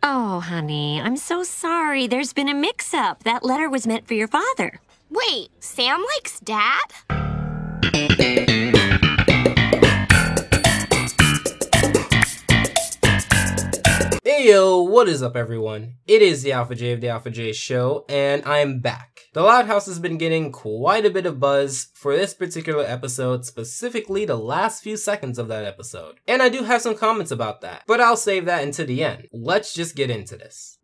Oh, honey, I'm so sorry. There's been a mix-up. That letter was meant for your father. Wait, Sam likes Dad? Hey yo, what is up everyone? It is the Alpha J of the Alpha J Show, and I'm back. The Loud House has been getting quite a bit of buzz for this particular episode, specifically the last few seconds of that episode. And I do have some comments about that, but I'll save that until the end. Let's just get into this.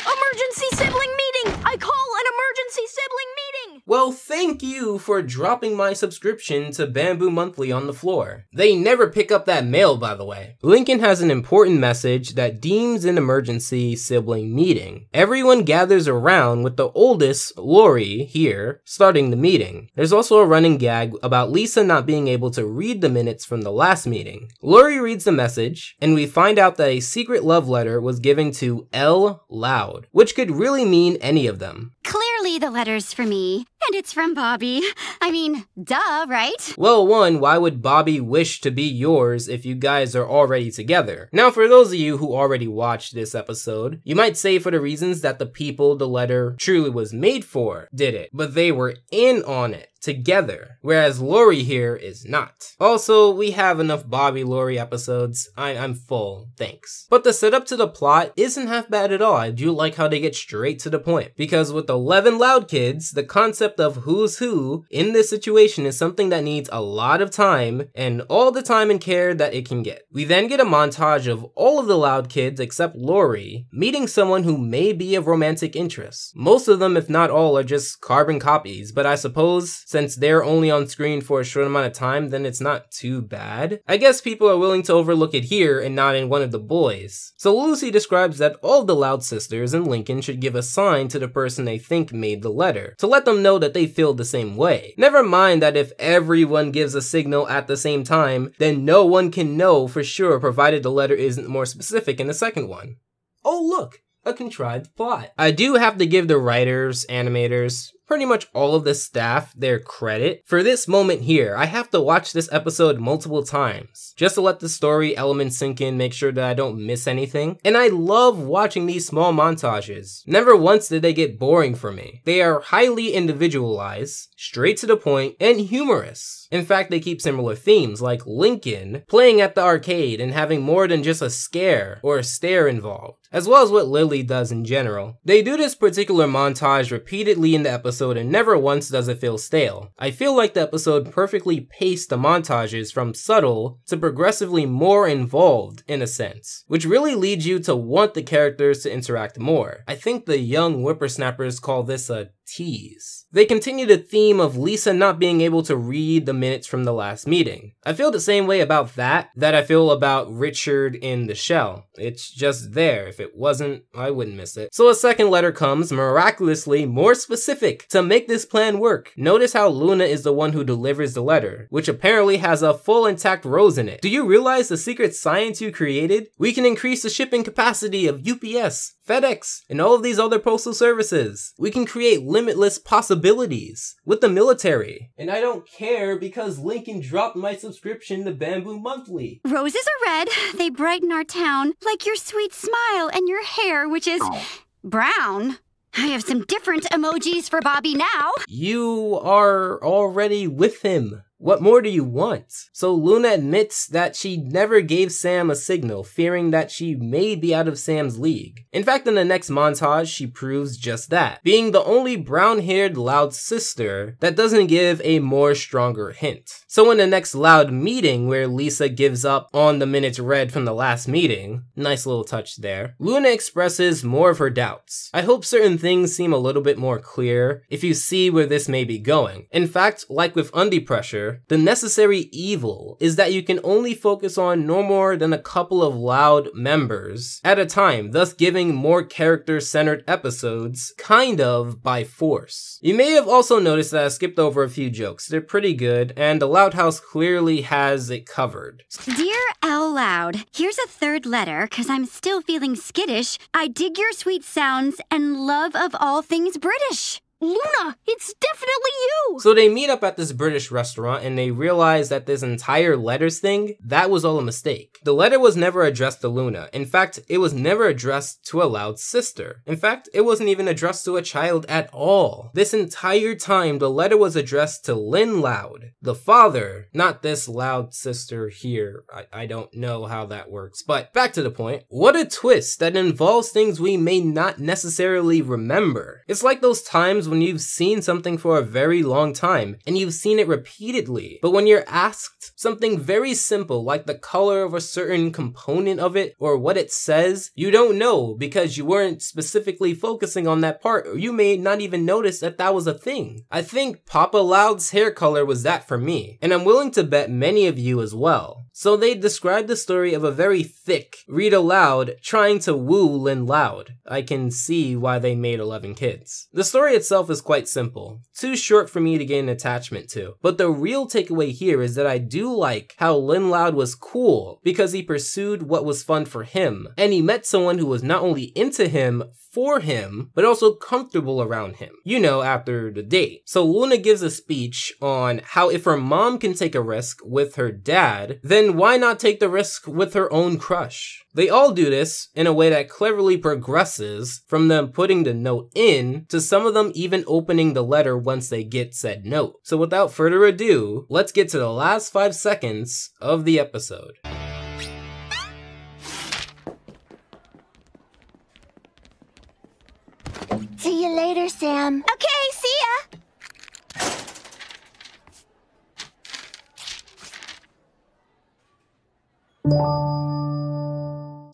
Emergency sibling meeting! I call an emergency sibling meeting! Well, thank you for dropping my subscription to Bamboo Monthly on the floor. They never pick up that mail, by the way. Lincoln has an important message that deems an emergency sibling meeting. Everyone gathers around with the oldest, Lori, here, starting the meeting. There's also a running gag about Lisa not being able to read the minutes from the last meeting. Lori reads the message, and we find out that a secret love letter was given to L. Loud, which could really mean any of them. Clearly the letter's for me, and it's from Bobby. I mean, duh, right? Well, one, why would Bobby wish to be yours if you guys are already together? Now, for those of you who already watched this episode, you might say for the reasons that the people the letter truly was made for did it, but they were in on it together, whereas Lori here is not. Also, we have enough Bobby Lori episodes. I'm full, thanks. But the setup to the plot isn't half bad at all. I do like how they get straight to the point, because with 11 Loud kids, the concept of who's who in this situation is something that needs a lot of time and all the time and care that it can get. We then get a montage of all of the Loud kids except Lori meeting someone who may be of romantic interest. Most of them, if not all, are just carbon copies, but I suppose since they're only on screen for a short amount of time, then it's not too bad. I guess people are willing to overlook it here and not in one of the boys. So Lucy describes that all of the Loud sisters and Lincoln should give a sign to the person they think made the letter, to let them know that they feel the same way. Never mind that if everyone gives a signal at the same time, then no one can know for sure provided the letter isn't more specific in the second one. Oh look, a contrived plot. I do have to give the writers, animators, pretty much all of the staff their credit. For this moment here, I have to watch this episode multiple times, just to let the story elements sink in, make sure that I don't miss anything. And I love watching these small montages. Never once did they get boring for me. They are highly individualized, straight to the point, and humorous. In fact, they keep similar themes, like Lincoln playing at the arcade and having more than just a scare or a stare involved, as well as what Lily does in general. They do this particular montage repeatedly in the episode and never once does it feel stale. I feel like the episode perfectly paced the montages from subtle to progressively more involved in a sense, which really leads you to want the characters to interact more. I think the young whippersnappers call this a tease. They continue the theme of Lisa not being able to read the minutes from the last meeting. I feel the same way about that I feel about Richard in The Shell. It's just there. If it wasn't, I wouldn't miss it. So a second letter comes, miraculously more specific to make this plan work. Notice how Luna is the one who delivers the letter, which apparently has a full intact rose in it. Do you realize the secret science you created? We can increase the shipping capacity of UPS, FedEx, and all of these other postal services. We can create limitless possibilities with the military. And I don't care because Lincoln dropped my subscription to Bamboo Monthly. Roses are red. They brighten our town, like your sweet smile and your hair, which is brown. I have some different emojis for Bobby now. You are already with him. What more do you want? So Luna admits that she never gave Sam a signal, fearing that she may be out of Sam's league. In fact, in the next montage, she proves just that, being the only brown-haired Loud sister that doesn't give a more stronger hint. So in the next Loud meeting, where Lisa gives up on the minutes read from the last meeting, nice little touch there, Luna expresses more of her doubts. I hope certain things seem a little bit more clear if you see where this may be going. In fact, like with Undie Pressure, the necessary evil is that you can only focus on no more than a couple of Loud members at a time, thus giving more character-centered episodes, kind of by force. You may have also noticed that I skipped over a few jokes. They're pretty good, and the Loud House clearly has it covered. Dear L. Loud, here's a third letter, cause I'm still feeling skittish. I dig your sweet sounds and love of all things British. Luna, it's definitely you! So they meet up at this British restaurant and they realize that this entire letters thing, that was all a mistake. The letter was never addressed to Luna. In fact, it was never addressed to a Loud's sister. In fact, it wasn't even addressed to a child at all. This entire time, the letter was addressed to Lynn Loud, the father, not this Loud sister here. I don't know how that works, but back to the point. What a twist that involves things we may not necessarily remember. It's like those times when you've seen something for a very long time and you've seen it repeatedly, but when you're asked something very simple like the color of a certain component of it or what it says, you don't know because you weren't specifically focusing on that part, or you may not even notice that that was a thing. I think Papa Loud's hair color was that for me, and I'm willing to bet many of you as well. So they described the story of a very thick Rita Loud trying to woo Lynn Loud. I can see why they made 11 kids. The story itself is quite simple, too short for me to gain an attachment to, but the real takeaway here is that I do like how Lynn Loud was cool because he pursued what was fun for him, and he met someone who was not only into him, for him, but also comfortable around him, you know, after the date. So Luna gives a speech on how if her mom can take a risk with her dad, then why not take the risk with her own crush? They all do this in a way that cleverly progresses from them putting the note in to some of them even opening the letter once they get said note. So without further ado, let's get to the last 5 seconds of the episode. See you later, Sam. Okay, see ya!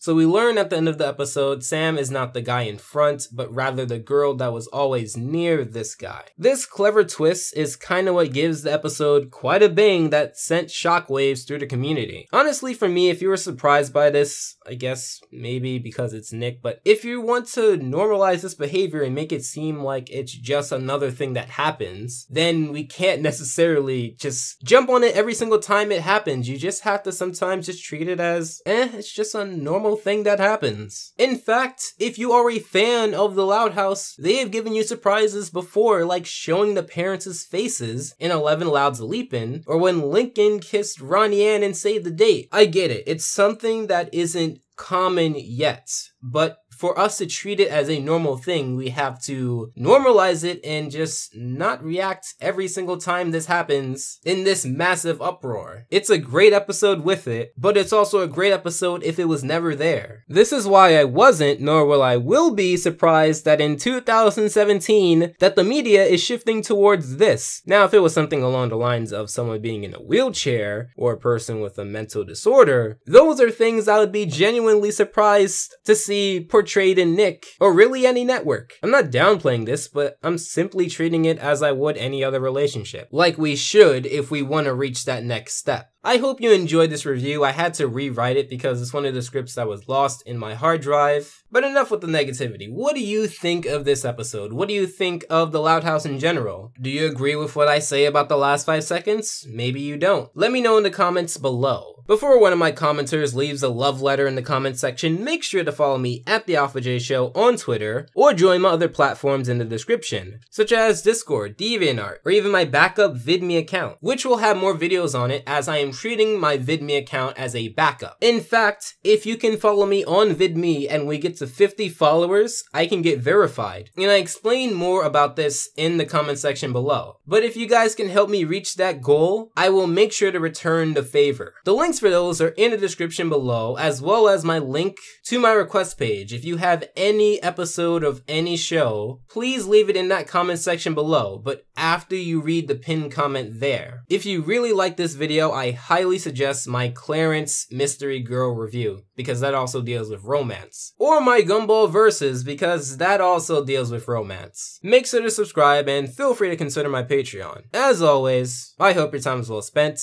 So we learn at the end of the episode, Sam is not the guy in front, but rather the girl that was always near this guy. This clever twist is kind of what gives the episode quite a bang that sent shockwaves through the community. Honestly, for me, if you were surprised by this, I guess maybe because it's Nick, but if you want to normalize this behavior and make it seem like it's just another thing that happens, then we can't necessarily just jump on it every single time it happens. You just have to sometimes just treat it as, it's just a normal thing that happens. In fact, if you are a fan of the Loud House, they have given you surprises before, like showing the parents' faces in 11 Louds Leapin', or when Lincoln kissed Ronnie Ann and saved the date. I get it, it's something that isn't common yet, but for us to treat it as a normal thing, we have to normalize it and just not react every single time this happens in this massive uproar. It's a great episode with it, but it's also a great episode if it was never there. This is why I wasn't, nor will be surprised that in 2017 that the media is shifting towards this. Now, if it was something along the lines of someone being in a wheelchair or a person with a mental disorder, those are things I would be genuinely surprised to see portrayed in Nick, or really any network. I'm not downplaying this, but I'm simply treating it as I would any other relationship. Like we should if we want to reach that next step. I hope you enjoyed this review. I had to rewrite it because it's one of the scripts that was lost in my hard drive. But enough with the negativity. What do you think of this episode? What do you think of the Loud House in general? Do you agree with what I say about the last 5 seconds? Maybe you don't. Let me know in the comments below. Before one of my commenters leaves a love letter in the comment section, make sure to follow me at The Alpha J Show on Twitter, or join my other platforms in the description, such as Discord, DeviantArt, or even my backup VidMe account, which will have more videos on it as I am treating my VidMe account as a backup. In fact, if you can follow me on VidMe and we get to 50 followers, I can get verified. And I explain more about this in the comment section below. But if you guys can help me reach that goal, I will make sure to return the favor. The links for those are in the description below, as well as my link to my request page. If you have any episode of any show, please leave it in that comment section below, but after you read the pinned comment there. If you really like this video, I highly suggest my Clarence Mystery Girl review, because that also deals with romance. Or my Gumball Versus, because that also deals with romance. Make sure to subscribe and feel free to consider my Patreon. As always, I hope your time is well spent,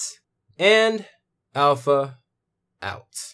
and Alpha out.